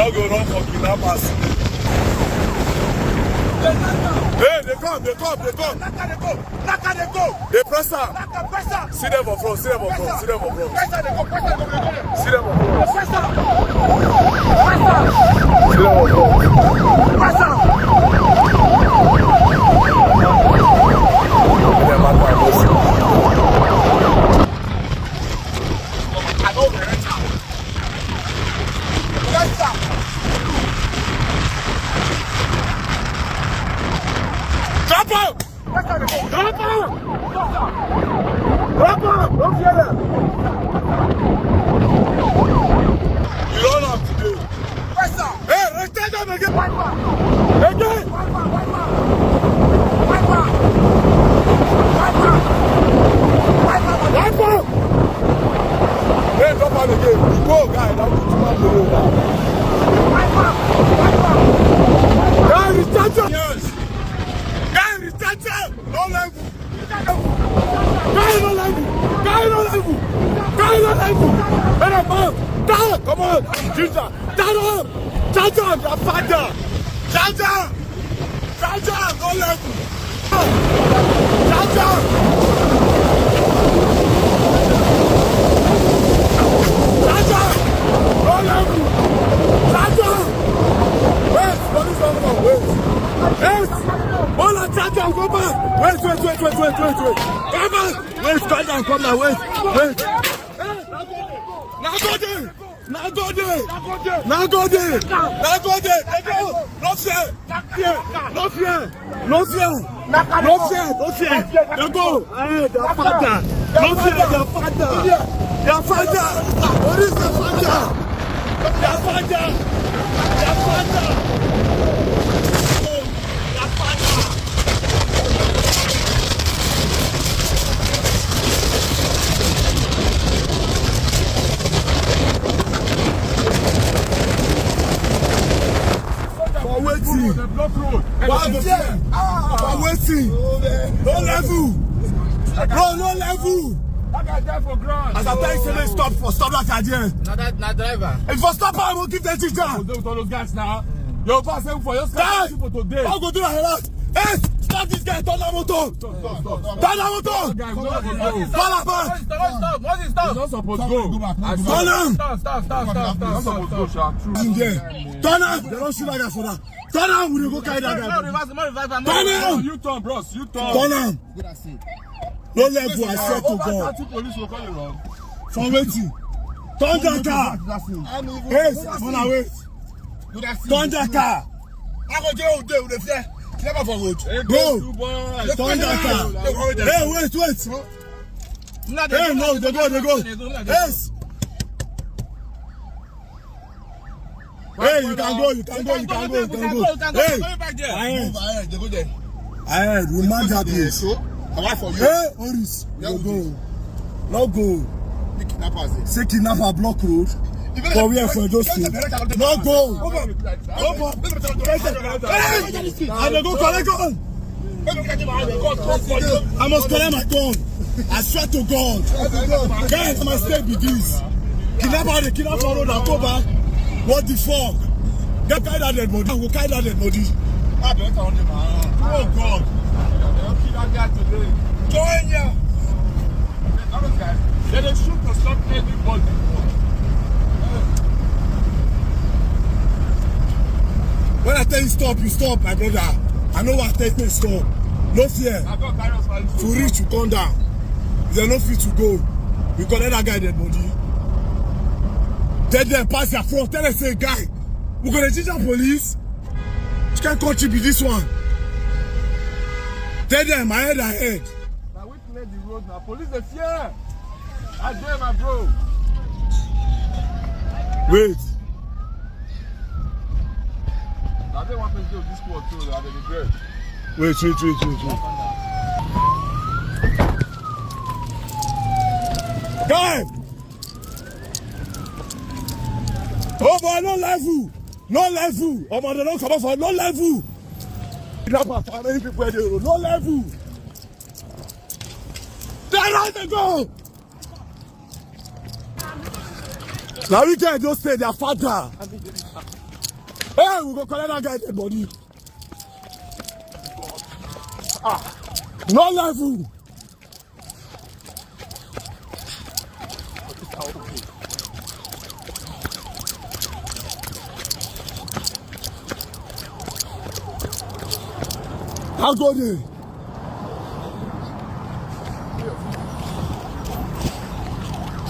Now go run for kidnappers. Hey, they come. They press her. See them up front. See them up front. See them up front. See them up front. Come on, Ginger, stand up, your father, Ginger, no level, Ginger, no level, wait, police officer, wait, hold on, Ginger, go back, wait, come now, wait, Now go there. No fear. Now go. Their father. No fear, their father. What is their father? Their father. Waiting. No level. That guy there for ground. As I tell you, stop that idea. Not driver. If you stop, I will give the teacher. We'll do with all those guys now. Your boss saying for your guys for today. I'll go do that. Hey, stop this guy. Turn that motor. Stop. Turn that motor. Stop. What is stop? You're not supposed to go. Turn him. Stop. Turn him. They don't shoot that guy for that. Turn him. We go carry that guy. Turn him. You turn, bros. You turn. Turn him. No level, I swear to God. From waiting. Turn that car. Wait, wait. Turn that car. I go jail with the flare. Never for road. Go. Turn that car. Hey, wait. Hey, no, they go. Yes. Hey, you can go. Hey, ahead, we'll man that place. Hey, Oris, no go. Say kidnapper block road. For where for those two? No go. I will go collect gun. I must collect my gun. I swear to God. Guys, my mistake be this. Kidnapper road and go back. What the fuck? Get carry that dead body. Go carry that dead body. I don't on them. Oh God. Join ya! They don't shoot to stop anybody. When I tell you stop, you stop, my brother. I know what I tell you stop. No fear. To reach, you come down. There's no fear to go. You collect that guy dead body. Tell them pass their front. Tell them say, guy, we're gonna teach our police. You can't contribute this one. Tell them I head. Now we clear the road now. Police are fear. I dare my bro. Wait. Now they want to do this sport too. They are great. Wait. Guy. Oh boy, no level. Oh man, they don't come up for no level. How many people are there? No level. There they go. Now we can just say their father. Hey, we go collect that guy dead body. No level. How go there?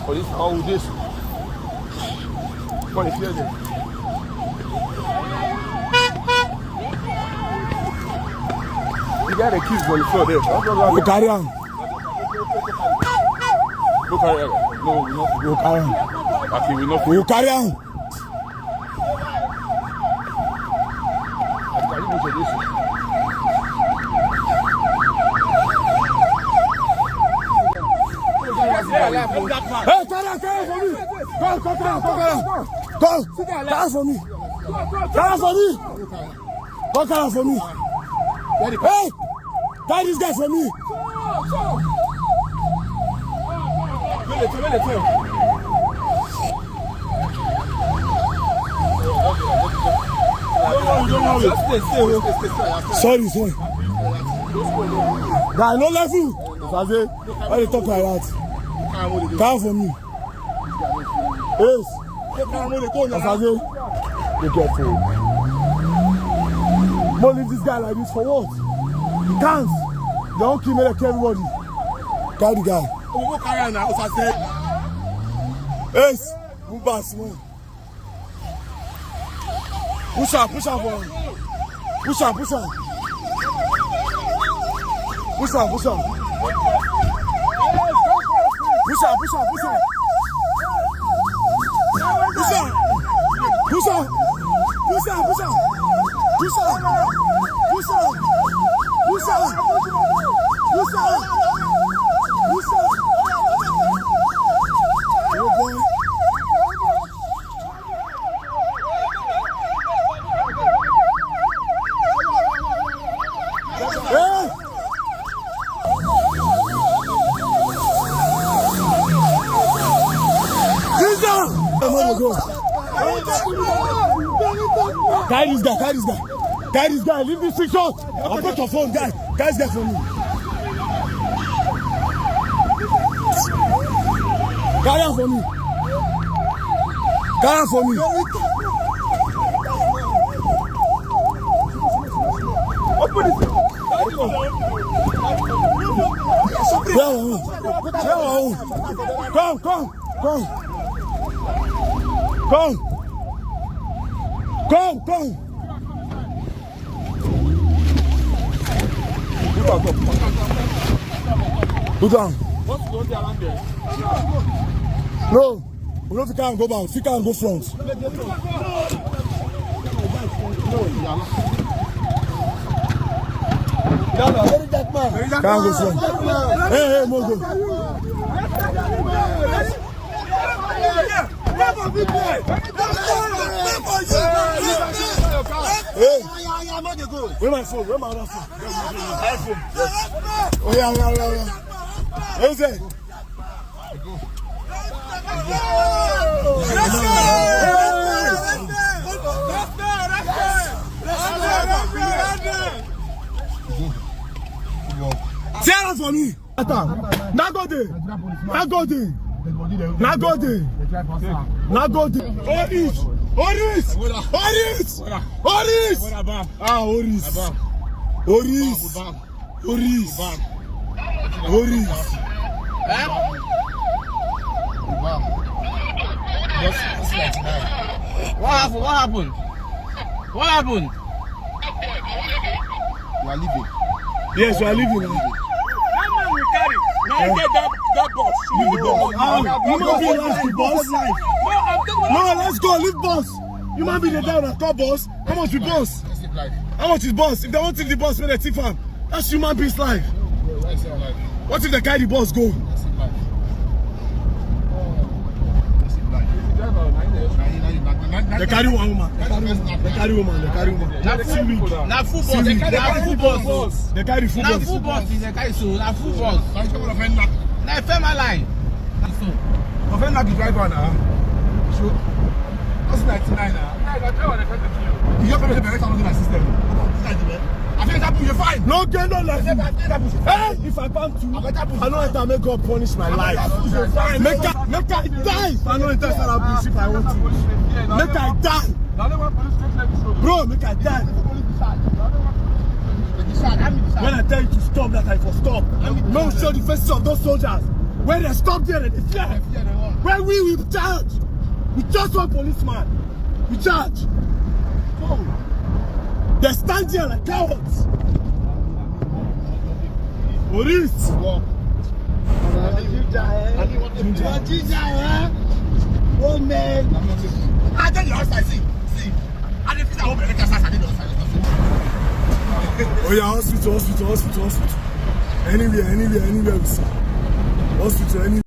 Police, how this? What is here? You got a keys on the floor there. Go carry on. Go carry on. No, Go carry on. okay, we not. Go carry on. Hey, carry on for me. Come for me. Carry for me. Come carry for me. Hey, carry this guy for me. Sorry. Guy, no level. Why they talk like that? Come for me. Yes. Be careful. Don't leave this guy like this for what? He can't. They don't kill me like everybody. Carry the guy. Yes. Move back, man. Push up for him. Push up. Push up. Push up. Push up. Carry this guy, leave this picture. I'll put your phone, guy. Carry this guy for me. Carry on for me. Carry on for me. Open it. Come. Put down. What's going on around there? No, we don't think I can go back. Think I can go front. Can't go front. Hey, Mogo. Hey, where my phone? Where my other phone? iPhone. Oh yeah. Where's it? Tell for me. Nagode. Oris! Ah, Oris! What happened? You are leaving. Yes, you are leaving. That man will carry. Now get that boss. Leave the boss. You might be the boss. No, let's go. Leave boss. You might be the down and call boss. How much is boss? How much is boss? If they want to take the boss, when they take him, that's human being's life. What if they carry the boss go? They carry one woman. They carry woman. Now full boss. They carry full boss. They carry full boss. Now full boss. They carry so. Now full boss. Now family line. Offend not the driver now. was 99 now. You don't come to the system. I think that you're fine. No, get no less. Hey, if I pump you, I don't enter, make God punish my life. Make I die. I don't enter that abuse if I want to. Make I die. Bro, make I die. When I tell you to stop, that I for stop. No, show the faces of those soldiers. When they stop there, they fear. When we charge. We just one policeman. We charge. They stand there like cowards. Police. Oh man. I tell you outside, see. I didn't think I would make a oh yeah, hospital. Anywhere we see. Hospital, anywhere.